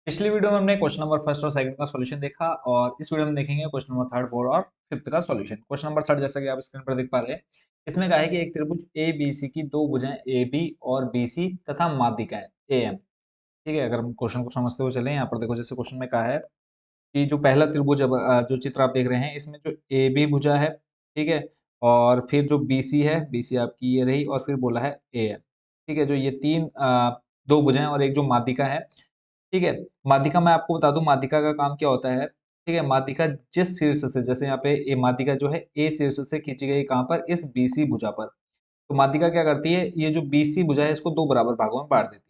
पिछली वीडियो में हमने क्वेश्चन नंबर फर्स्ट और सेकंड का सॉल्यूशन देखा और इस वीडियो में देखेंगे क्वेश्चन नंबर थर्ड फोर्थ और फिफ्थ का सॉल्यूशन। क्वेश्चन नंबर थर्ड जैसा कि आप स्क्रीन पर देख पा रहे हैं, इसमें कहा है कि एक त्रिभुज ए बी सी की दो भुजाएं ए बी और बी सी तथा माध्यिका है ए एम। ठीक है, अगर हम क्वेश्चन को समझते हुए चलें, यहाँ पर देखो जैसे क्वेश्चन में कहा है कि जो पहला त्रिभुज जो चित्र आप देख रहे हैं इसमें जो ए बी भुजा है, ठीक है, और फिर जो बी सी है, बी सी आपकी ये रही और फिर बोला है ए एम। ठीक है, जो ये तीन दो भुजाएं और एक जो माध्यिका है। ठीक है, माध्यिका मैं आपको बता दूं माध्यिका का काम क्या होता है। ठीक है, माध्यिका जिस शीर्ष से, जैसे यहाँ पे ए माध्यिका जो है ए शीर्ष से खींची गई कहाँ पर, इस बीसी भुजा पर। तो माध्यिका क्या करती है, ये जो बीसी भुजा है इसको दो बराबर भागों में बांट देती है।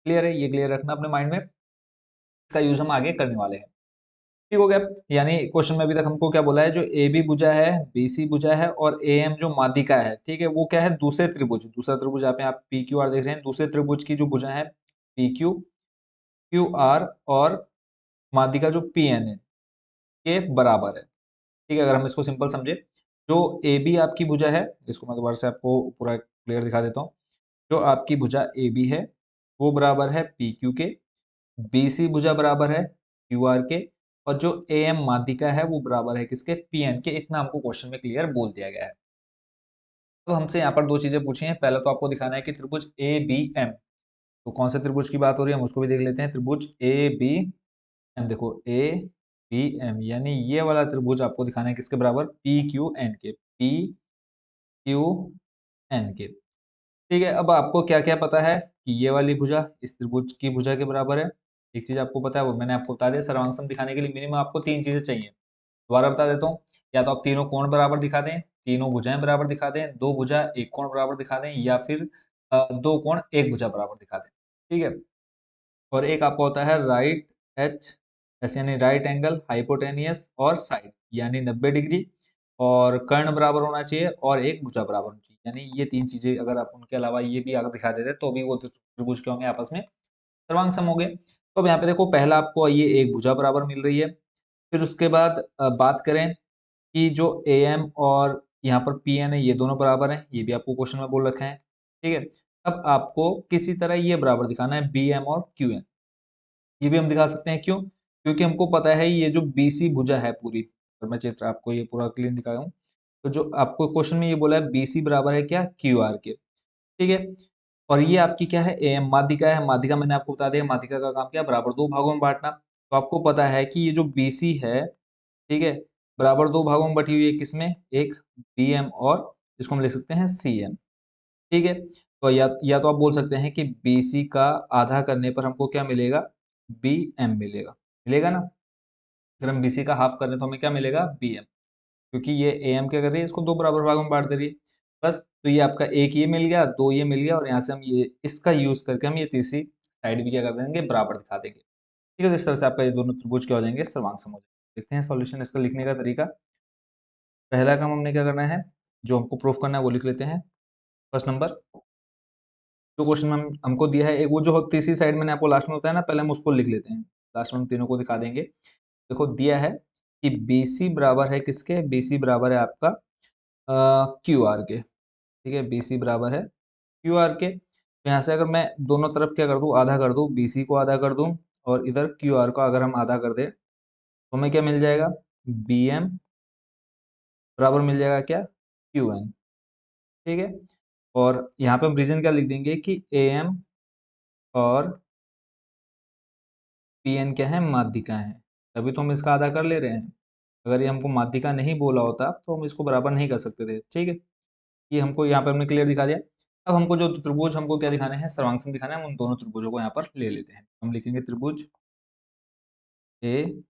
क्लियर है, ये क्लियर रखना अपने माइंड में, इसका यूज हम आगे करने वाले हैं। ठीक हो गया। यानी क्वेश्चन में अभी तक हमको क्या बोला है, जो ए बी भुजा है, बी सी भुजा है और ए एम जो माध्यिका है, ठीक है, वो क्या है, दूसरे त्रिभुज, दूसरा त्रिभुज यहाँ पे आप पी क्यू आर देख रहे हैं, दूसरे त्रिभुज की जो भुजा है पी क्यू क्यू आर और माध्यिका जो पी एन है के बराबर है। ठीक है, अगर हम इसको सिंपल समझे, जो ए बी आपकी भुजा है, इसको मैं दोबारा से आपको पूरा क्लियर दिखा देता हूँ। जो आपकी भुजा ए बी है वो बराबर है पी क्यू के, बी सी भुजा बराबर है क्यू आर के, और जो ए एम माध्यिका है वो बराबर है किसके, पी एन के। इतना हमको क्वेश्चन में क्लियर बोल दिया गया है। तो हमसे यहाँ पर दो चीजें पूछी हैं। पहला तो आपको दिखाना है कि त्रिभुज ए बी एम, तो कौन से त्रिभुज की बात हो रही है हम उसको भी देख लेते हैं। त्रिभुज ए बी एम, देखो ए बी एम, यानी ये वाला त्रिभुज आपको दिखाना है किसके बराबर, पी क्यू एन के, पी क्यू एन के। ठीक है, अब आपको क्या क्या पता है कि ये वाली भुजा इस त्रिभुज की भुजा के बराबर है। एक चीज आपको पता है, वो मैंने आपको बता दिया, सर्वांग दिखाने के लिए मिनिमम आपको तीन चीजें चाहिए। दोबारा बता देता हूँ, या तो आप तीनों कोण बराबर दिखा दें, तीनों भुजाएं बराबर दिखा दें, दो भुजा एक कोण बराबर दिखा दें, या फिर दो कोण एक भुजा बराबर दिखा दें। ठीक है, और एक आपको होता है राइट एच एस, यानी राइट एंगल हाइपोटेनियस और साइड यानी 90 डिग्री, और कर्ण बराबर होना चाहिए और एक भुजा बराबर होनी चाहिए। यानी ये तीन चीजें अगर आप उनके अलावा ये भी अगर दिखा देते तो भी वो त्रिभुज के होंगे, आपस में सर्वांग सम हो गए। तो अब यहाँ पे देखो, पहला आपको ये एक भुजा बराबर मिल रही है। फिर उसके बाद बात करें कि जो ए एम और यहाँ पर पी एन है ये दोनों बराबर हैं, ये भी आपको क्वेश्चन में बोल रखा है। ठीक है, अब आपको किसी तरह ये बराबर दिखाना है बी एम और क्यू एन। ये भी हम दिखा सकते हैं, क्यों, क्योंकि हमको पता है ये जो बीसी भुजा है पूरी, तो मैं चित्र आपको ये पूरा क्लीन दिखाया हूँ। तो जो आपको क्वेश्चन में ये बोला है बीसी बराबर है क्या, क्यू आर के। ठीक है, और ये आपकी क्या है, ए एम माध्यिका है। माध्यिका मैंने आपको बता दिया, माध्यिका का काम क्या है, बराबर दो भागों में बांटना। तो आपको पता है कि ये जो बीसी है, ठीक है, बराबर दो भागों में बटी हुई है, किसमें, एक बी एम और इसको हम लिख सकते हैं सी एम। ठीक है, तो या तो आप बोल सकते हैं कि बीसी का आधा करने पर हमको क्या मिलेगा, बी एम मिलेगा, मिलेगा ना। अगर हम बीसी का हाफ कर रहे हैं तो हमें क्या मिलेगा, बी एम, क्योंकि ये ए एम क्या कर रही है, इसको दो बराबर भागों में बांट दे रही है। बस, तो ये आपका एक ये मिल गया, दो ये मिल गया, और यहाँ से हम ये इसका यूज करके हम ये तीसरी साइड भी क्या कर देंगे, बराबर दिखा देंगे। ठीक है, तो इस तरह से आपका ये दोनों त्रिभुज क्या हो जाएंगे, सर्वांग सम हो जाएंगे। देखते हैं सॉल्यूशन इसका लिखने का तरीका। पहला काम हमने क्या करना है, जो हमको प्रूफ करना है वो लिख लेते हैं। फर्स्ट नंबर, जो क्वेश्चन में हमको दिया है, एक वो जो तीसरी साइड मैंने आपको लास्ट में बताया ना, पहले हम उसको लिख लेते हैं, लास्ट में हम तीनों को दिखा देंगे। देखो दिया है कि BC बराबर है किसके, BC बराबर है आपका क्यू आर के। ठीक है, BC बराबर है क्यू आर के। तो यहाँ से अगर मैं दोनों तरफ क्या कर दूँ, आधा कर दूँ, BC को आधा कर दूँ और इधर क्यू आर को अगर हम आधा कर दें तो हमें क्या मिल जाएगा, बी एम बराबर मिल जाएगा क्या, क्यू एन। ठीक है, और यहाँ पे हम रीजन क्या लिख देंगे कि ए एम और पी एन क्या है, माध्यिका है, तभी तो हम इसका आधा कर ले रहे हैं। अगर ये हमको माध्यिका नहीं बोला होता तो हम इसको बराबर नहीं कर सकते थे। ठीक है, ये हमको यहाँ पर हमने क्लियर दिखा दिया। अब हमको जो त्रिभुज हमको क्या दिखाना है, सर्वांग दिखाना है, हम उन दोनों त्रिभुजों को यहाँ पर ले लेते हैं। हम लिखेंगे त्रिभुज ए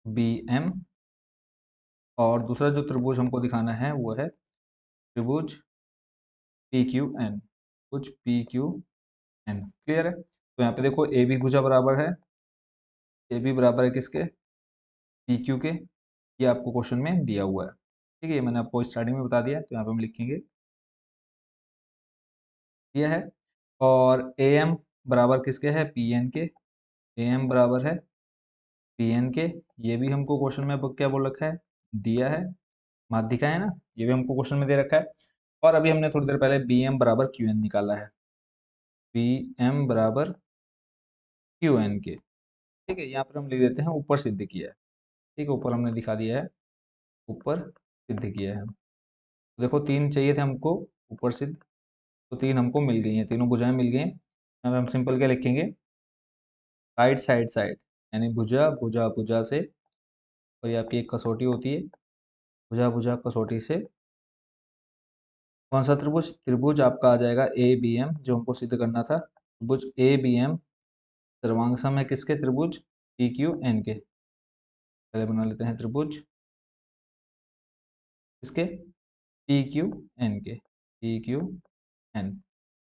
बी एम, और दूसरा जो त्रिभुज हमको दिखाना है वो है त्रिभुज पी क्यू एन, त्रिभुज पी क्यू एन। क्लियर है, तो यहाँ पे देखो ए बी भुजा बराबर है, ए बी बराबर है किसके, पी क्यू के, ये आपको क्वेश्चन में दिया हुआ है। ठीक है, ये मैंने आपको स्टार्टिंग में बता दिया, तो यहाँ पे हम लिखेंगे दिया है। और ए एम बराबर किसके है, पी एन के, ए एम बराबर है पी एन के, ये भी हमको क्वेश्चन में अब क्या बोल रखा है, दिया है, माध्यिका है ना, ये भी हमको क्वेश्चन में दे रखा है। और अभी हमने थोड़ी देर पहले बी एम बराबर क्यू एन निकाला है, बी एम बराबर क्यू एन के। ठीक है, यहाँ पर हम लिख देते हैं ऊपर सिद्ध किया है। ठीक है, ऊपर हमने दिखा दिया है, ऊपर सिद्ध किया है। देखो 3 चाहिए थे हमको ऊपर सिद्ध, तो 3 हमको मिल गई हैं, तीनों भुजाएं मिल गई हैं। अब हम सिंपल क्या लिखेंगे, साइड साइड साइड, यानी भुजा भुजा भुजा से, और ये आपकी एक कसौटी होती है, भुजा भुजा कसौटी से कौन सा त्रिभुज, त्रिभुज आपका आ जाएगा ए बी एम, जो हमको सिद्ध करना था। त्रिभुज ए बी एम सर्वांग है किसके, त्रिभुज पी क्यू एन के। पहले बना लेते हैं त्रिभुज किसके, पी क्यू एन के, P Q N.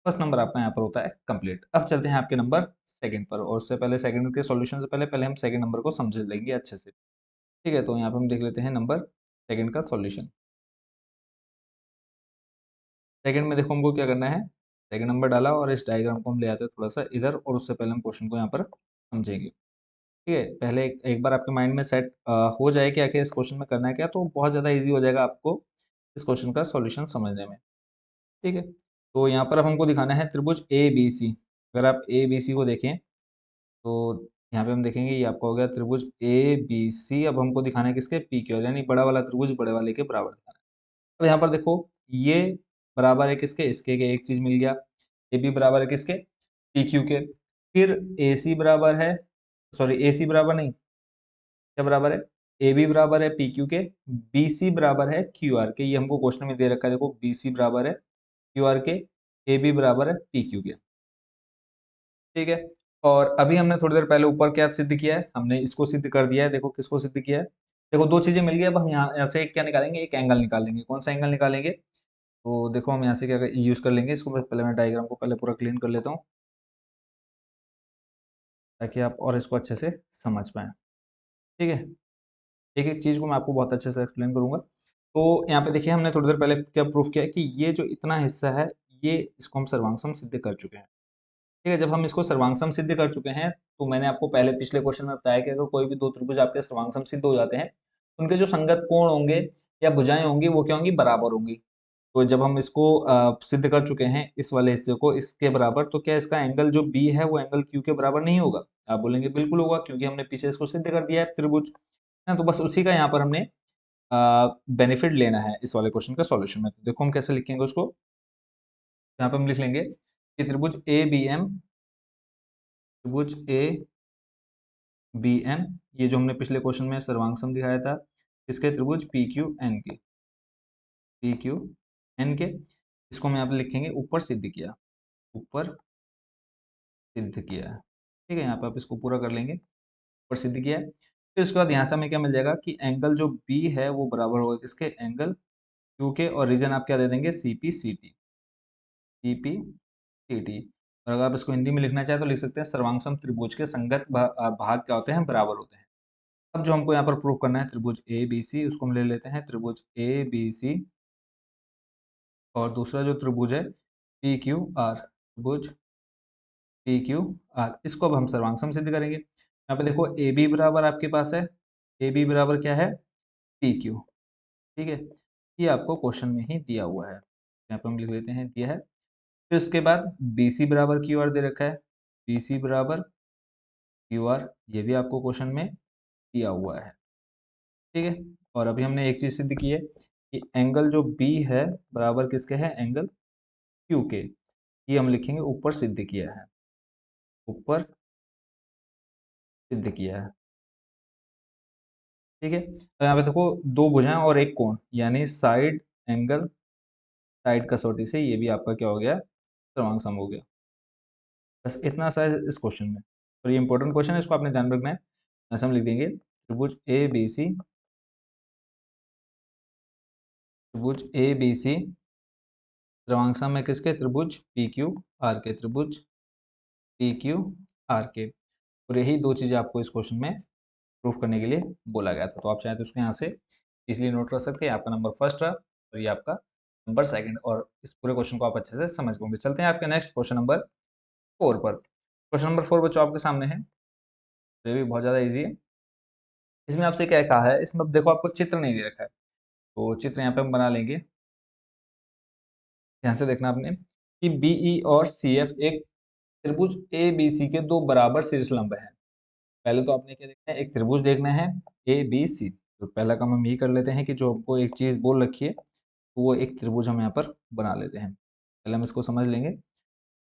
First number आपका यहाँ पर होता है कंप्लीट। अब चलते हैं आपके नंबर सेकंड पर, और उससे पहले सेकंड के सॉल्यूशन से पहले पहले हम सेकंड नंबर को समझ लेंगे अच्छे से। ठीक है, तो यहाँ पे हम देख लेते हैं नंबर सेकंड का सॉल्यूशन। सेकंड में देखो हमको क्या करना है, सेकंड नंबर डाला और इस डायग्राम को हम ले आते हैं थोड़ा सा इधर, और उससे पहले हम क्वेश्चन को यहाँ पर समझेंगे। ठीक है, पहले एक बार आपके माइंड में सेट हो जाए कि आखिर इस क्वेश्चन में करना है क्या, तो बहुत ज़्यादा ईजी हो जाएगा आपको इस क्वेश्चन का सॉल्यूशन समझने में। ठीक है, तो यहाँ पर अब हमको दिखाना है त्रिभुज ए बी सी। अगर आप ए बी सी को देखें तो यहाँ पे हम देखेंगे ये आपका हो गया त्रिभुज ए बी सी। अब हमको दिखाना है किसके, पी क्यू आर, यानी बड़ा वाला त्रिभुज बड़े वाले के बराबर दिखाना है। अब यहाँ पर देखो ये बराबर है किसके, इसके के, एक चीज मिल गया। ए बी बराबर है किसके, पी क्यू के। फिर ए सी बराबर है, सॉरी ए सी बराबर नहीं, क्या बराबर है, ए बी बराबर है पी क्यू के, बी सी बराबर है क्यू आर के। ये हमको क्वेश्चन में दे रखा है, देखो बी सी बराबर है क्यू आर के, ए बी बराबर है पी क्यू के। ठीक है, और अभी हमने थोड़ी देर पहले ऊपर क्या सिद्ध किया है, हमने इसको सिद्ध कर दिया है। देखो किसको सिद्ध किया है, देखो दो चीजें मिल गई। अब हम यहाँ से क्या निकालेंगे, एक एंगल निकालेंगे। कौन सा एंगल निकालेंगे, तो देखो हम यहाँ से क्या यूज कर लेंगे इसको, पहले मैं डायग्राम को पहले पूरा क्लीन कर लेता हूँ ताकि आप और इसको अच्छे से समझ पाएं। ठीक है, एक एक चीज को मैं आपको बहुत अच्छे से एक्सप्लेन करूंगा। तो यहाँ पे देखिए हमने थोड़ी देर पहले क्या प्रूफ किया है कि ये जो इतना हिस्सा है, ये इसको हम सर्वांग सिद्ध कर चुके हैं। ठीक है, जब हम इसको सर्वांग सिद्ध कर चुके हैं, तो मैंने आपको पहले पिछले क्वेश्चन में बताया कि अगर कोई भी दो त्रिभुज आपके सर्वांग सिद्ध हो जाते हैं, उनके जो संगत कोण होंगे या भुजाएं होंगी वो क्या होंगी, बराबर होंगी। तो जब हम इसको सिद्ध कर चुके हैं इस वाले हिस्से को इसके बराबर, तो क्या इसका एंगल जो बी है वो एंगल क्यू के बराबर नहीं होगा। आप बोलेंगे बिल्कुल होगा, क्योंकि हमने पीछे इसको सिद्ध कर दिया है त्रिभुज है। तो बस उसी का यहाँ पर हमने बेनिफिट लेना है इस वाले क्वेश्चन का सॉल्यूशन में। तो देखो हम कैसे लिखेंगे उसको, यहाँ पे हम लिख लेंगे कि त्रिभुज ए बी एम, त्रिभुज ए बी एम, ये जो हमने पिछले क्वेश्चन में सर्वांग सम दिखाया था, इसके त्रिभुज पी क्यू एन के, पी क्यू एन के, इसको हम यहाँ पे लिखेंगे ऊपर सिद्ध किया, ऊपर सिद्ध किया है। ठीक है, यहाँ पे आप इसको पूरा कर लेंगे, ऊपर सिद्ध किया है। फिर उसके बाद यहाँ से हमें क्या मिल जाएगा कि एंगल जो बी है वो बराबर होगा किसके, एंगल क्यू के, और रीजन आप क्या दे देंगे, C P C T, C P C T. और अगर आप इसको हिंदी में लिखना चाहें तो लिख सकते हैं सर्वांग त्रिभुज के संगत भाग क्या होते हैं, बराबर होते हैं। अब जो हमको यहाँ पर प्रूव करना है त्रिभुज ए बी सी, उसको हम ले लेते हैं त्रिभुज ए बी सी, और दूसरा जो त्रिभुज है पी क्यू आर, त्रिभुज पी क्यू आर, इसको अब हम सर्वांग सिद्ध करेंगे। यहाँ पे देखो ए बी बराबर आपके पास है, ए बी बराबर क्या है, पी क्यू। ठीक है, ये आपको क्वेश्चन में ही दिया हुआ है, यहाँ पे हम लिख लेते हैं दिया है। फिर उसके बाद बी सी बराबर क्यू आर दे रखा है, बी सी बराबर क्यू आर, ये भी आपको क्वेश्चन में दिया हुआ है। ठीक है, और अभी हमने एक चीज सिद्ध की है कि एंगल जो बी है बराबर किसके है, एंगल क्यू के। ये हम लिखेंगे ऊपर सिद्ध किया है, ऊपर सिद्ध किया है। ठीक है, तो यहाँ पे देखो दो भुजाएं और एक कोण, यानी साइड एंगल, साइड कसौटी से ये भी आपका क्या हो गया, क्रमांक सम हो गया। बस इतना सा है इस क्वेश्चन में, और ये इंपॉर्टेंट क्वेश्चन है, इसको आपने ध्यान रखना है। ऐसे हम लिख देंगे त्रिभुज ए बी सी, त्रिभुज ए बी सी क्रमांक सम है किसके, त्रिभुज पी क्यू आर के, त्रिभुज पी क्यू आर के। और यही दो चीजें आपको इस क्वेश्चन में प्रूफ करने के लिए बोला गया था। तो आप चाहें तो उसको यहाँ से इसलिए नोट कर सकते हैं, आपका नंबर फर्स्ट रहा और ये आपका नंबर सेकंड, और इस पूरे क्वेश्चन को आप अच्छे से समझ पाओगे। चलते हैं आपके नेक्स्ट क्वेश्चन नंबर 4 पर। क्वेश्चन नंबर 4 बच्चों आपके सामने है, ये भी बहुत ज़्यादा ईजी है। इसमें आपसे क्या कहा है, इसमें देखो आपको चित्र नहीं दे रखा है, तो चित्र यहाँ पे हम बना लेंगे। ध्यान से देखना आपने कि बीई और सी एफ एक त्रिभुज ए बी सी के दो बराबर शीर्ष लंब हैं। पहले तो आपने क्या देखना है, एक त्रिभुज देखना है ए बी सी। तो पहला काम हम यही कर लेते हैं कि जो हमको एक चीज़ बोल रखी है तो वो एक त्रिभुज हम यहाँ पर बना लेते हैं। पहले हम इसको समझ लेंगे,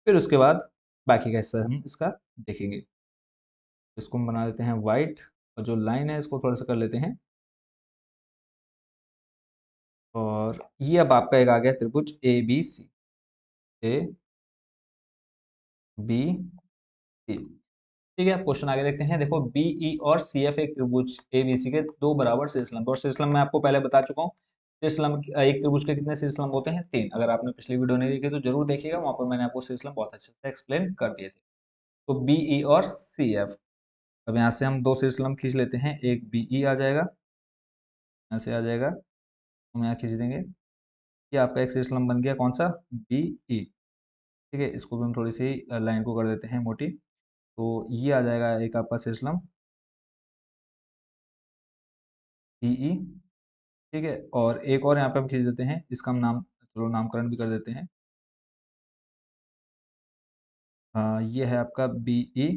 फिर उसके बाद बाकी का हिस्सा हम इसका देखेंगे। इसको हम बना लेते हैं वाइट, और जो लाइन है इसको थोड़ा सा कर लेते हैं। और ये अब आपका एक आ गया त्रिभुज A B C, A B C. ठीक है, अब क्वेश्चन आगे देखते हैं। देखो बीई और सीएफ एक त्रिभुज एबीसी के दो बराबर शीर्ष लंब, और शीर्ष लंब मैं आपको पहले बता चुका हूँ। शीर्ष लंब एक त्रिभुज के कितने शीर्ष लंब होते हैं? 3। अगर आपने पिछली वीडियो नहीं देखी तो जरूर देखिएगा, वहां पर मैंने आपको शीर्ष लंब बहुत अच्छे से एक्सप्लेन कर दिए थे। तो बीई और सीएफ, अब यहाँ से हम दो शीर्ष लंब खींच लेते हैं। एक बीई आ जाएगा, यहाँ से आ जाएगा, हम यहाँ खींच देंगे। ये आपका एक शीर्ष लंब बन गया, कौन सा? बीई। ठीक है, इसको भी हम थोड़ी सी लाइन को कर देते हैं मोटी। तो ये आ जाएगा एक आपका शीर्ष लंब बीई। ठीक है, और एक और यहाँ पे हम खींच देते हैं, इसका हम नाम, चलो नामकरण भी कर देते हैं। ये है आपका बीई।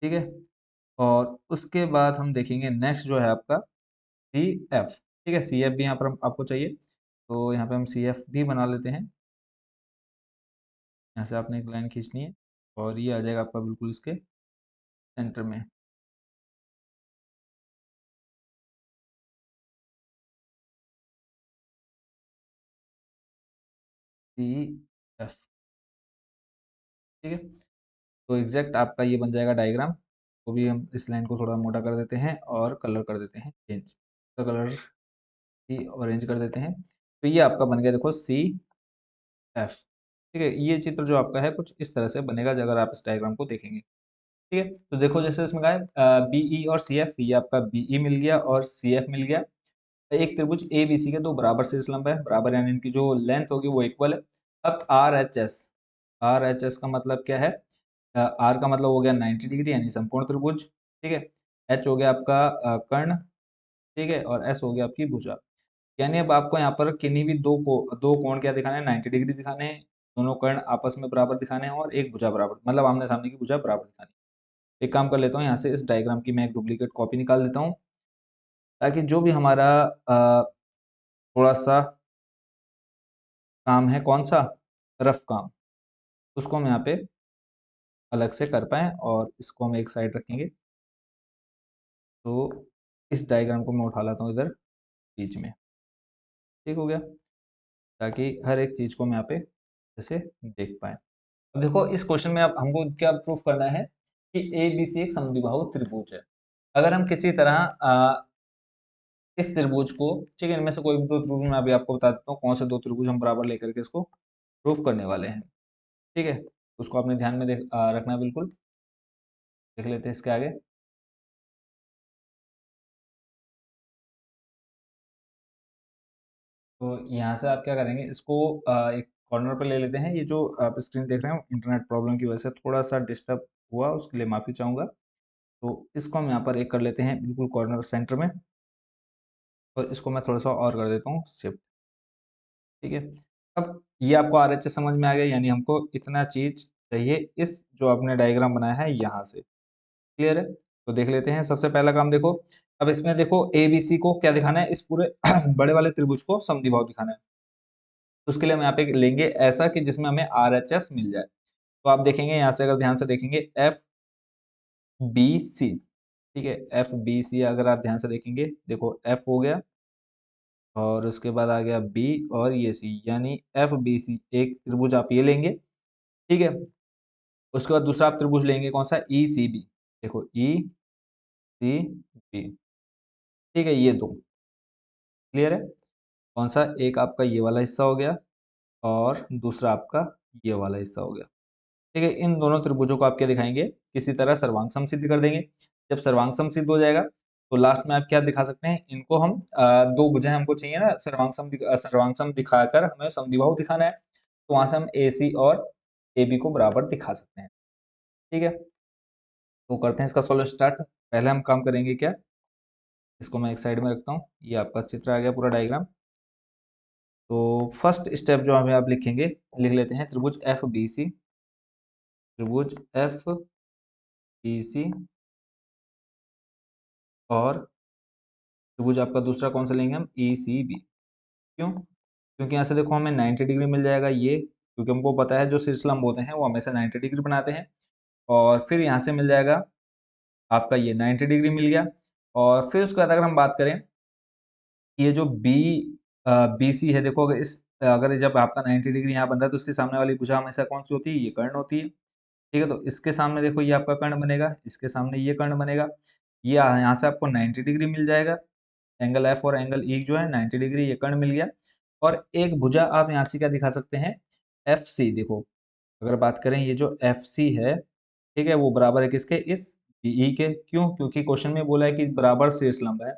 ठीक है, और उसके बाद हम देखेंगे नेक्स्ट जो है आपका सी एफ। ठीक है, सी एफ भी यहाँ पर आपको चाहिए, तो यहाँ पे हम सी एफ भी बना लेते हैं। यहाँ से आपने एक लाइन खींचनी है, और ये आ जाएगा आपका बिल्कुल इसके सेंटर में। C F. ठीक है, तो एग्जैक्ट आपका ये बन जाएगा डायग्राम। तो भी हम इस लाइन को थोड़ा मोटा कर देते हैं और कलर कर देते हैं चेंज, तो कलर ही ऑरेंज कर देते हैं। तो ये आपका बन गया, देखो सी एफ। ठीक है, ये चित्र जो आपका है कुछ इस तरह से बनेगा अगर आप इस डायग्राम को देखेंगे। ठीक है, तो देखो जैसे इसमें कहा है बीई और सी एफ, ये आपका बीई मिल गया और सी एफ मिल गया। एक त्रिभुज ए बी सी के दो बराबर शीर्ष लंब है, बराबर यानी इनकी जो लेंथ होगी वो इक्वल है। अब R H S, R H S का मतलब क्या है? आर का मतलब हो गया 90 डिग्री यानी समकोण त्रिभुज। ठीक है, एच हो गया आपका कर्ण। ठीक है, और एस हो गया आपकी भुजा। यानी अब आपको यहाँ पर किन्हीं भी दो कोण क्या दिखाने हैं? 90 डिग्री दिखाने हैं। दोनों कर्ण आपस में बराबर दिखाने हैं, और एक भुजा बराबर, मतलब आमने सामने की भुजा बराबर दिखानी है। एक काम कर लेता हूँ, यहाँ से इस डायग्राम की मैं एक डुप्लीकेट कॉपी निकाल देता हूँ, ताकि जो भी हमारा थोड़ा सा काम है, कौन सा? रफ काम, उसको हम यहाँ पे अलग से कर पाएँ, और इसको हम एक साइड रखेंगे। तो इस डायग्राम को मैं उठा लाता हूँ इधर बीच में। ठीक हो गया, ताकि हर एक चीज़ को हम यहाँ पे जैसे देख पाएँ। अब देखो इस क्वेश्चन में अब हमको क्या प्रूफ करना है कि ए बी सी एक समद्विबाहु त्रिभुज है। अगर हम किसी तरह इस त्रिभुज को, ठीक है, इनमें से कोई भी दो त्रिभुज मैं अभी आपको बता देता हूँ कौन से दो त्रिभुज हम बराबर लेकर के इसको प्रूफ करने वाले हैं। ठीक है, उसको अपने ध्यान में रखना है बिल्कुल। देख लेते हैं इसके आगे। तो यहाँ से आप क्या करेंगे, इसको एक कॉर्नर पर ले लेते हैं। ये जो आप स्क्रीन देख रहे हैं इंटरनेट प्रॉब्लम की वजह से थोड़ा सा डिस्टर्ब हुआ, उसके लिए माफ़ी चाहूँगा। तो इसको हम यहाँ पर एक कर लेते हैं बिल्कुल कॉर्नर सेंटर में, और इसको मैं थोड़ा सा और कर देता हूँ शिफ्ट। ठीक है, अब ये आपको आरएचएस समझ में आ गया, यानी हमको इतना चीज चाहिए इस जो आपने डायग्राम बनाया है यहाँ से। क्लियर है? तो देख लेते हैं, सबसे पहला काम देखो। अब इसमें देखो ए बी सी को क्या दिखाना है? इस पूरे बड़े वाले त्रिभुज को समद्विबाहु दिखाना है। तो उसके लिए हम यहाँ पे लेंगे ऐसा कि जिसमें हमें आर एच एस मिल जाए। तो आप देखेंगे यहाँ से, अगर ध्यान से देखेंगे एफ बी सी। ठीक है, एफ बी सी अगर आप ध्यान से देखेंगे, देखो एफ हो गया, और उसके बाद आ गया बी, और ये सी, यानी एफ बी सी एक त्रिभुज आप ये लेंगे। ठीक है, उसके बाद दूसरा आप त्रिभुज लेंगे कौन सा? ई सी बी। देखो ई सी बी। ठीक है, ये दो क्लियर है। कौन सा? एक आपका ये वाला हिस्सा हो गया, और दूसरा आपका ये वाला हिस्सा हो गया। ठीक है, इन दोनों त्रिभुजों को आप क्या दिखाएंगे? किसी तरह सर्वांग समसिद्ध कर देंगे। जब सर्वांग समसिद्ध हो जाएगा तो लास्ट में आप क्या दिखा सकते हैं? इनको हम दो भुजाएं हमको चाहिए ना, सर्वांग सम दिखाकर हमें समद्विबाहु दिखाना है। तो वहां से हम ए सी और ए बी को बराबर दिखा सकते हैं। ठीक है, तो करते हैं इसका सॉल्यूशन स्टार्ट। पहले हम काम करेंगे क्या, इसको मैं एक साइड में रखता हूँ। ये आपका चित्र आ गया पूरा डायग्राम। तो फर्स्ट स्टेप जो हमें आप लिखेंगे, लिख लेते हैं त्रिभुज एफ बी सी। त्रिभुज एफ बी सी और त्रिभुज आपका दूसरा कौन सा लेंगे हम, ई सी बी। क्यों? क्योंकि यहाँ से देखो हमें 90 डिग्री मिल जाएगा ये, क्योंकि हमको पता है जो शीर्षलंब होते हैं वो हमेशा 90 डिग्री बनाते हैं। और फिर यहाँ से मिल जाएगा आपका ये 90 डिग्री मिल गया। और फिर उसके बाद अगर हम बात करें, ये जो बी सी है, देखो अगर जब आपका 90 डिग्री यहाँ बन रहा है तो उसके सामने वाली भुजा हमेशा कौन सी होती है, ये कर्ण होती है। ठीक है, तो इसके सामने देखो ये आपका कर्ण बनेगा, इसके सामने ये कर्ण बनेगा। ये यहाँ से आपको 90 डिग्री मिल जाएगा, एंगल एफ और एंगल ई जो है 90 डिग्री, ये कर्ण मिल गया। और एक भुजा आप यहाँ से क्या दिखा सकते हैं, एफ सी। देखो अगर बात करें ये जो एफ सी है, ठीक है, वो बराबर है किसके, इस बीई के। क्यों? क्योंकि क्वेश्चन में बोला है कि बराबर शीर्षलंब है।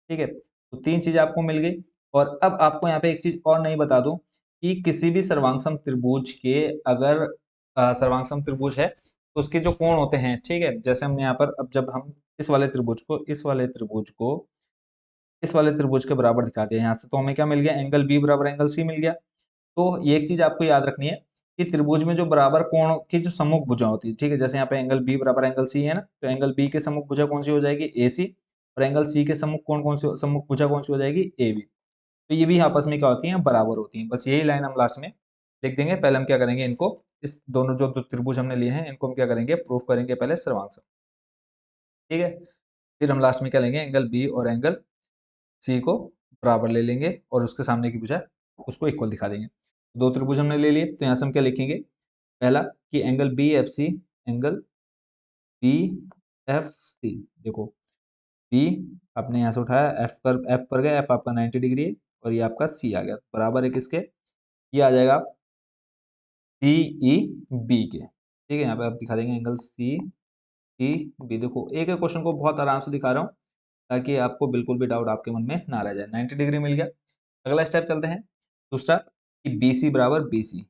ठीक है, तो तीन चीज आपको मिल गई। और अब आपको यहाँ पे एक चीज और नहीं बता दूं कि किसी भी सर्वांगसम त्रिभुज के अगर सर्वांगसम त्रिभुज है तो उसके जो कोण होते हैं, ठीक है, जैसे हमने यहाँ पर, अब जब हम इस वाले त्रिभुज के बराबर दिखा दिया यहाँ से, तो हमें क्या मिल गया, एंगल बी बराबर एंगल सी मिल गया। तो ये एक चीज आपको याद रखनी है कि त्रिभुज में जो बराबर कोण की जो सम्मुख भुजा होती है, ठीक है, जैसे यहाँ पे एंगल बी बराबर एंगल सी है ना, तो एंगल बी के सम्मुख भुजा कौन सी हो जाएगी, ए सी। और एंगल सी के सम्मुख कोण कौन सी, सम्मुख भुजा कौन सी हो जाएगी, ए बी। तो ये भी आपस में क्या होती हैं, बराबर होती हैं। बस यही लाइन हम लास्ट में लिख देंगे। पहले हम क्या करेंगे, इनको, इस दोनों जो दो त्रिभुज हमने लिए हैं इनको हम क्या करेंगे, प्रूफ करेंगे पहले सर्वांग। ठीक है, फिर हम लास्ट में क्या लेंगे, एंगल बी और एंगल सी को बराबर ले लेंगे और उसके सामने की भुजा उसको इक्वल दिखा देंगे। दो त्रिभुज हमने ले लिए, तो यहाँ से हम क्या लिखेंगे, पहला कि angle B F C, angle B F C. देखो बी आपने यहाँ से उठाया, एफ पर गया, एफ आपका 90 डिग्री है और ये आपका सी आ गया, बराबर है किसके, ये आ जाएगा सी ई बी के। ठीक है, यहाँ पे आप दिखा देंगे एंगल सी ई बी। देखो एक एक क्वेश्चन को बहुत आराम से दिखा रहा हूँ ताकि आपको बिल्कुल भी डाउट आपके मन में ना रह जाए। 90 डिग्री मिल गया। अगला स्टेप चलते हैं, दूसरा कि बी सी बराबर बी सी।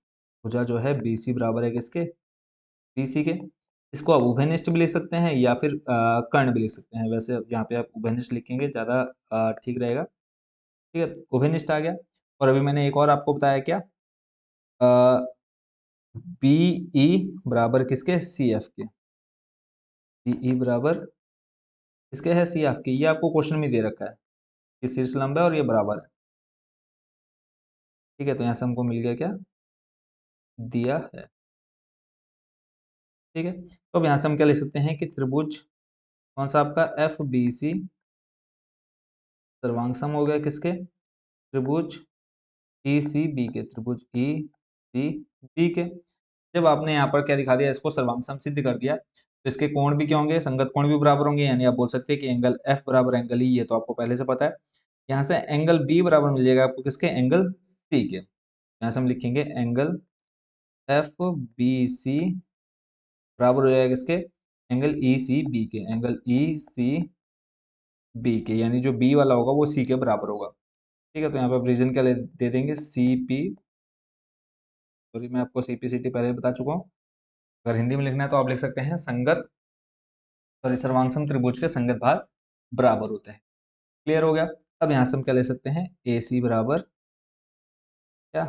भुजा जो है बी सी बराबर है किसके, बी सी के। इसको आप उभयनिष्ठ भी लिख सकते हैं या फिर कर्ण भी लिख सकते हैं। वैसे यहाँ पे आप उभयनिष्ठ लिखेंगे ज़्यादा ठीक रहेगा। ठीक है, उभयनिष्ठ आ गया। और अभी मैंने एक और आपको बताया क्या, बी ई बराबर किसके, सी एफ के। बी ई बराबर किसके है, सी एफ के। ये आपको क्वेश्चन में दे रखा है कि शीर्ष लंब है और ये बराबर है। ठीक है, तो यहाँ से हमको मिल गया क्या, दिया है। ठीक है, तो अब यहाँ से हम क्या लिख सकते हैं कि त्रिभुज कौन सा आपका, एफ बी सी सर्वांग सम हो गया किसके, त्रिभुज ई सी बी के, त्रिभुज ई सी बी के। जब आपने यहाँ पर क्या दिखा दिया, इसको सर्वांग सम सिद्ध कर दिया, तो इसके कोण भी क्या होंगे, संगत कोण भी बराबर होंगे। यानी आप बोल सकते हैं कि एंगल एफ बराबर एंगल ई, ये तो आपको पहले से पता है। यहाँ से एंगल बी बराबर मिल जाएगा आपको किसके, एंगल सी के। यहाँ से हम लिखेंगे एंगल एफ बी सी बराबर हो जाएगा किसके, एंगल ई सी बी के, एंगल ई सी बी के। यानी जो बी वाला होगा वो सी के बराबर होगा। ठीक है, तो यहाँ पे आप रीजन क्या दे देंगे, सी पी। सॉरी, मैं आपको सी पी सी टी पहले बता चुका हूँ। अगर हिंदी में लिखना है तो आप लिख सकते हैं संगत, सॉरी, सर्वांगसम त्रिभुज के संगत भाग बराबर होते हैं। क्लियर हो गया। अब यहाँ से हम क्या ले सकते हैं, ए सी बराबर क्या,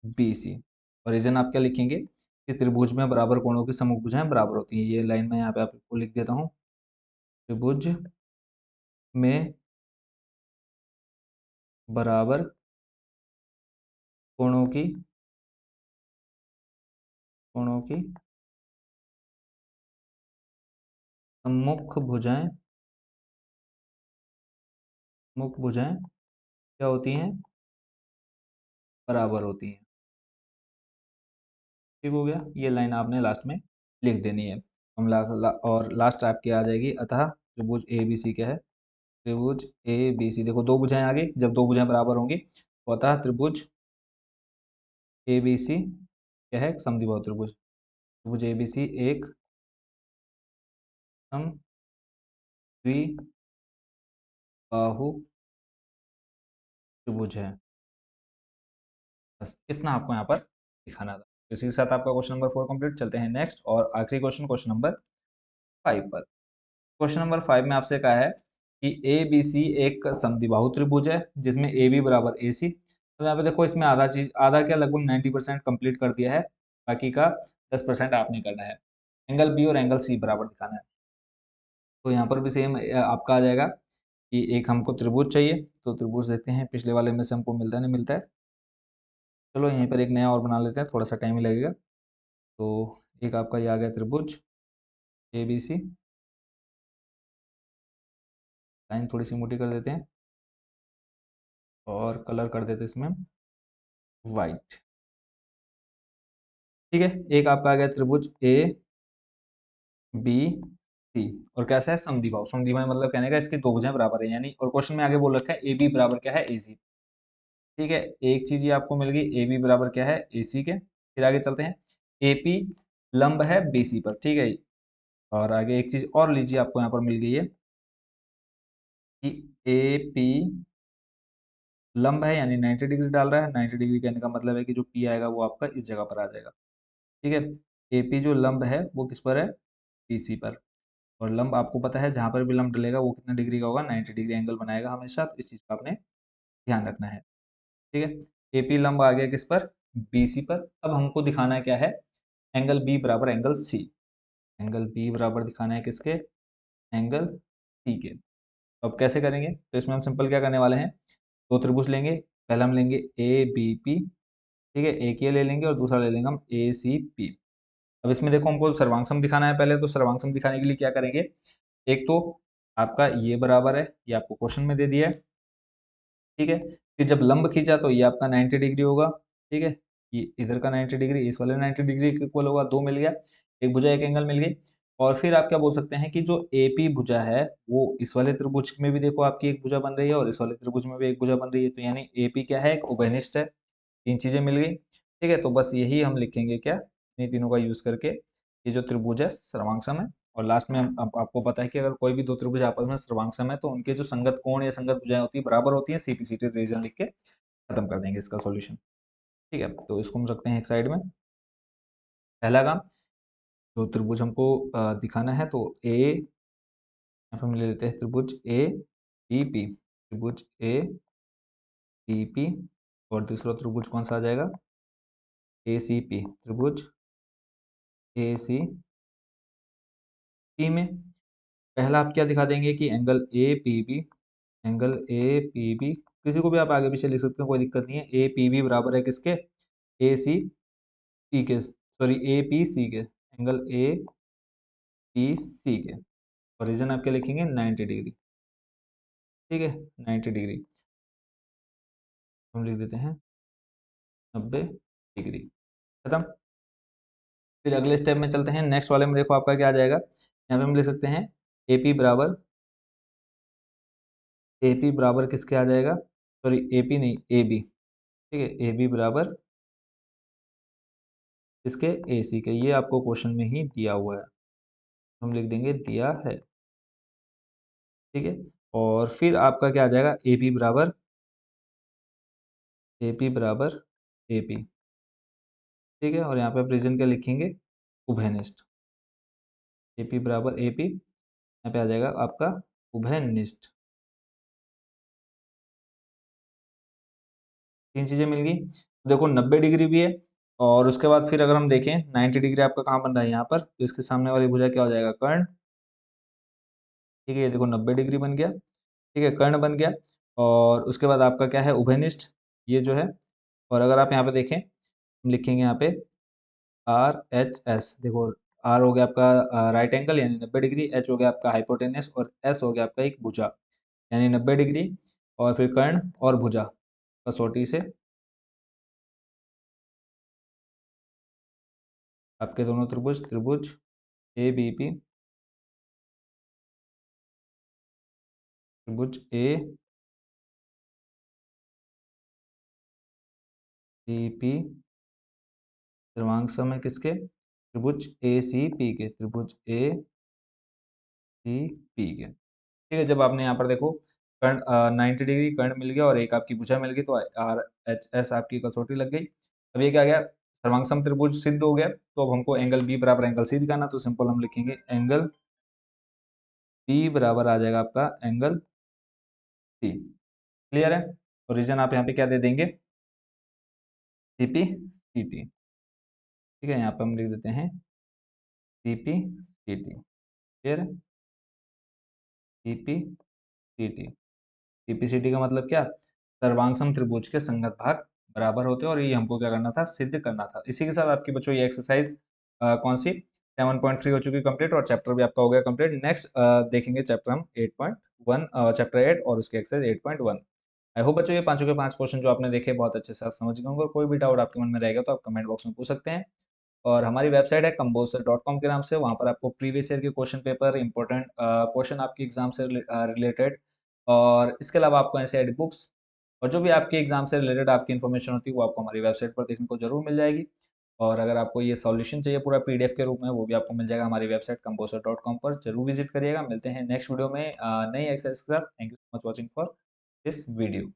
बी सी। और रीजन आप क्या लिखेंगे कि त्रिभुज में बराबर कोणों की समूह भुजाएं बराबर होती हैं। ये लाइन मैं यहाँ पे आपको लिख देता हूँ, त्रिभुज में बराबर कोणों की सम्मुख भुजाएं, मुख भुजाएं क्या होती हैं, बराबर होती हैं। ठीक हो गया, ये लाइन आपने लास्ट में लिख देनी है। हम और लास्ट आपकी आ जाएगी, अतः त्रिभुज ए बी सी क्या है, त्रिभुज ए बी सी। देखो दो भुजाएं आ गई, जब दो भुजाएं बराबर होंगी तो अतः त्रिभुज ए बी सी क्या है, समद्विबाहु त्रिभुज। त्रिभुज ए बी सी एक समद्विबाहु त्रिभुज है। बस इतना आपको यहाँ पर दिखाना था। तो इसी के साथ आपका क्वेश्चन नंबर 4 कंप्लीट। चलते हैं नेक्स्ट और आखिरी क्वेश्चन, क्वेश्चन नंबर 5 पर। क्वेश्चन नंबर 5 में आपसे कहा है कि ए बी सी एक समद्विबाहु त्रिभुज है जिसमें ए बी बराबर ए सी। तो यहाँ पे देखो इसमें आधा क्या, लगभग 90% कंप्लीट कर दिया है, बाकी का 10% आपने करना है। एंगल बी और एंगल सी बराबर दिखाना है। तो यहाँ पर भी सेम आपका आ जाएगा कि एक हमको त्रिभुज चाहिए, तो त्रिभुज देखते हैं पिछले वाले में से हमको मिलता है नहीं मिलता है। चलो यहीं पर एक नया और बना लेते हैं, थोड़ा सा टाइम ही लगेगा। तो एक आपका ये आ गया त्रिभुज ए बी सी। लाइन थोड़ी सी मोटी कर देते हैं और कलर कर देते हैं इसमें वाइट। ठीक है, एक आपका आ गया त्रिभुज ए बी सी। और कैसा है, समद्विबाहु। समद्विबाहु मतलब कहने का इसकी दो भुजाएं बराबर है, यानी और क्वेश्चन में आगे बोल रखा है ए बी बराबर क्या है, ए सी। ठीक है, एक चीज ये आपको मिल गई, ए बी बराबर क्या है, ए सी के। फिर आगे चलते हैं, ए पी लंब है बी सी पर। ठीक है, और आगे एक चीज और लीजिए, आपको यहाँ पर मिल गई है कि ए पी लंब है, यानी 90 डिग्री डाल रहा है। 90 डिग्री कहने का मतलब है कि जो पी आएगा वो आपका इस जगह पर आ जाएगा। ठीक है, एपी जो लंब है वो किस पर है, पीसी पर। और लंब आपको पता है जहां पर भी लंब डलेगा वो कितने डिग्री का होगा, 90 डिग्री एंगल बनाएगा हमेशा। तो इस चीज का आपने ध्यान रखना है। ठीक है, एपी लंब आ गया किस पर, बीसी पर। अब हमको दिखाना है क्या है, एंगल बी बराबर एंगल सी। एंगल बी बराबर दिखाना है किसके, एंगल सी के। अब कैसे करेंगे, तो इसमें हम सिंपल क्या करने वाले हैं, दो त्रिभुज लेंगे। पहला हम लेंगे ए बी पी। ठीक है, एक ये ले लेंगे और दूसरा ले लेंगे हम ए सी पी। अब इसमें देखो हमको सर्वांग दिखाना है पहले, तो सर्वांग दिखाने के लिए क्या करेंगे, एक तो आपका ये बराबर है, ये आपको क्वेश्चन में दे दिया है। ठीक है, फिर जब लंब खींचा तो ये आपका 90 डिग्री होगा। ठीक है, ये इधर का 90 डिग्री इस वाले 90 डिग्री के इक्वल होगा, दो मिल गया, एक भुजा एक एंगल मिल गई। और फिर आप क्या बोल सकते हैं कि जो एपी भुजा है वो इस वाले त्रिभुज में भी देखो आपकी एक भुजा बन रही है और इस वाले त्रिभुज में भी एक भुजा बन रही है, तो यानी एपी क्या है, एक उभयनिष्ठ है। तीन चीजें मिल गई। ठीक है, तो बस यही हम लिखेंगे क्या, इन तीनों का यूज करके, ये जो त्रिभुज है सर्वांग है। और लास्ट में आपको पता है कि अगर कोई भी दो त्रिभुज आपस में सर्वांग है तो उनके जो संगत कोण या संगत भुजाएं होती है बराबर होती है, सीपीसीटी रीजन लिख के खत्म कर देंगे इसका सॉल्यूशन। ठीक है, तो इसको हम रखते हैं एक साइड में। पहला काम, तो त्रिभुज हमको दिखाना है, तो ए यहाँ पे हम ले लेते हैं त्रिभुज ए बी पी। त्रिभुज ए बी पी। और दूसरा त्रिभुज कौन सा आ जाएगा, ए सी पी। त्रिभुज ए सी पी में पहला आप क्या दिखा देंगे कि angle A P B. Angle A P B, किसी को भी आप आगे पीछे लिख सकते हो, कोई दिक्कत नहीं है। ए पी बी बराबर है किसके, ए सी पी के, सॉरी ए पी सी के। एंगल ए पी सी के। और रीजन आप क्या लिखेंगे, 90 डिग्री। ठीक है, 90 डिग्री हम लिख देते हैं 90 डिग्री। खत्म। फिर अगले स्टेप में चलते हैं, नेक्स्ट वाले में देखो आपका क्या आ जाएगा, यहाँ पे हम लिख सकते हैं एपी बराबर, एपी बराबर किसके आ जाएगा, सॉरी एपी नहीं ए बी। ठीक है, ए बी बराबर इसके ए सी के। ये आपको क्वेश्चन में ही दिया हुआ है, हम लिख देंगे दिया है। ठीक है, और फिर आपका क्या आ जाएगा, ए पी बराबर, ए पी बराबर ए पी। ठीक है, और यहाँ पे आप रीजन क्या लिखेंगे, उभयनिष्ठ। ए पी बराबर ए पी, यहाँ पे आ जाएगा आपका उभयनिष्ठ। तीन चीजें मिल गई। देखो 90 डिग्री भी है, और उसके बाद फिर अगर हम देखें 90 डिग्री आपका कहाँ बन रहा है, यहाँ पर, तो इसके सामने वाली भुजा क्या हो जाएगा, कर्ण। ठीक है, ये देखो 90 डिग्री बन गया। ठीक है, कर्ण बन गया। और उसके बाद आपका क्या है, उभयनिष्ठ, ये जो है। और अगर आप यहाँ पे देखें, हम लिखेंगे यहाँ पे आर एच एस। देखो आर हो गया आपका राइट एंगल यानी 90 डिग्री, एच हो गया आपका हाइपोटेनस, और एस हो गया आपका एक भुजा यानी 90 डिग्री। और फिर कर्ण और भुजा कसौटी से आपके दोनों त्रिभुज, त्रिभुज ए बी पी, त्रिभुज ए बी पी सर्वांग सम है किसके, त्रिभुज ए सी पी के। त्रिभुज ए सी पी के। ठीक है, जब आपने यहाँ पर देखो कर्ण 90 डिग्री कर्ण मिल गया और एक आपकी भुजा मिल गई, तो आर एच एस आपकी कसौटी लग गई। अब ये क्या गया, सर्वांग त्रिभुज सिद्ध हो गया। तो अब हमको एंगल बी बराबर एंगल सी दिखाना, तो सिंपल हम लिखेंगे एंगल बी बराबर आ जाएगा आपका एंगल सी। क्लियर है, और रीजन आप यहाँ पे क्या दे देंगे, सीपी सी टी। ठीक है, यहाँ पे हम लिख देते हैं CPCT, फिर CPCT। CPCT का मतलब क्या? सर्वांग त्रिभुज के संगत भाग बराबर होते हैं, और ये हमको क्या करना था? सिद्ध करना था। इसी के साथ आपकी बच्चों ये एक्सरसाइज कौन सी 7.3 हो चुकी कंप्लीट, और चैप्टर भी आपका हो गया कंप्लीट। नेक्स्ट देखेंगे चैप्टर हम 8.1, चैप्टर 8 और उसके एक्सरसाइज 8.1। आई होप बच्चों ये पांचों के पांच क्वेश्चन जो आपने देखे बहुत अच्छे से आप समझ गए होंगे, और कोई भी डाउट आपके मन में रहेगा तो आप कमेंट बॉक्स में पूछ सकते हैं। और हमारी वेबसाइट है composer.com के नाम से, वहाँ पर आपको प्रीवियस ईयर के क्वेश्चन पेपर, इंपॉर्टेंट क्वेश्चन आपके एग्जाम से रिलेटेड, और इसके अलावा आपको एनसीईआरटी बुक्स और जो भी आपके एग्जाम से रिलेटेड आपकी इन्फॉर्मेशन होती है वो आपको हमारी वेबसाइट पर देखने को जरूर मिल जाएगी। और अगर आपको ये सॉल्यूशन चाहिए पूरा पीडीएफ के रूप में, वो भी आपको मिल जाएगा हमारी वेबसाइट composer.com पर। जरूर विजिट करिएगा। मिलते हैं नेक्स्ट वीडियो में नई एक्सरसाइज के साथ। Thank you so much watching for this video.